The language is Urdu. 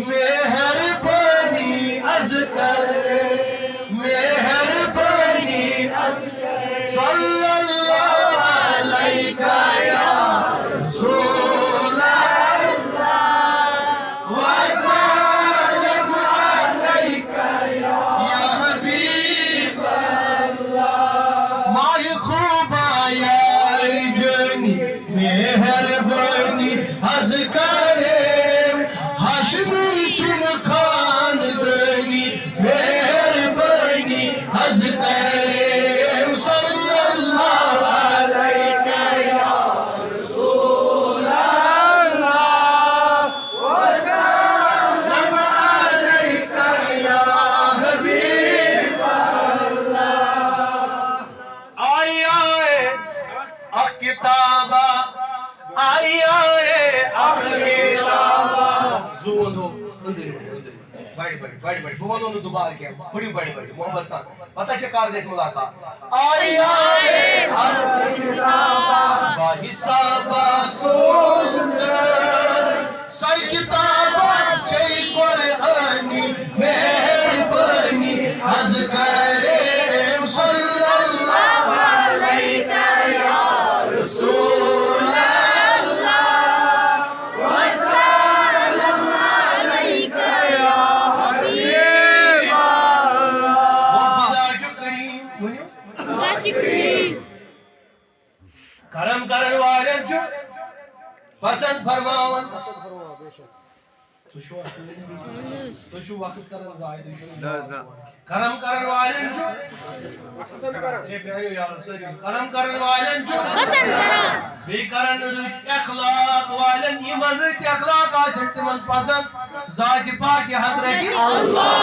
مہربانی از کر مہربانی صلی اللہ علیہ یا رسول اللہ وسلم علیک یا حبیب اللہ ماہ خوبا یار جنی مہربانی از کرے ہاشمی چن خاندانی مہربانی از کرے صلی اللہ علیہ یا رسول اللہ وسلم علیک یا حبیب اللہ آئی آئے اخ کتابہ آئی آئے اخ کتابہ زون ہو اندر بڑی بڑی بولو نو دوبارہ کیا بڑی محمد صاحب پتہ چھ کار دیس ملاقات آئی آئے اخ کتابہ با حسابہ سوزندر سائی کتابہ چاہی قرآنی مہربانی از کریم صلی اللہ علیہ یا رسول اللہ وسلم علیک یا حبیب اللہ خدا جو کریم خدا شکرین کرم کرن والن جو پسند فرماون تو شو وقت کرن زائد کرم کرن والن جو اے پیارے یار سری کرم کرن والن جو پسند کران بی کرن رت اخلاق والن یمن رت اخلاق آسن تمن پسند ذات پاک حضرت اللہ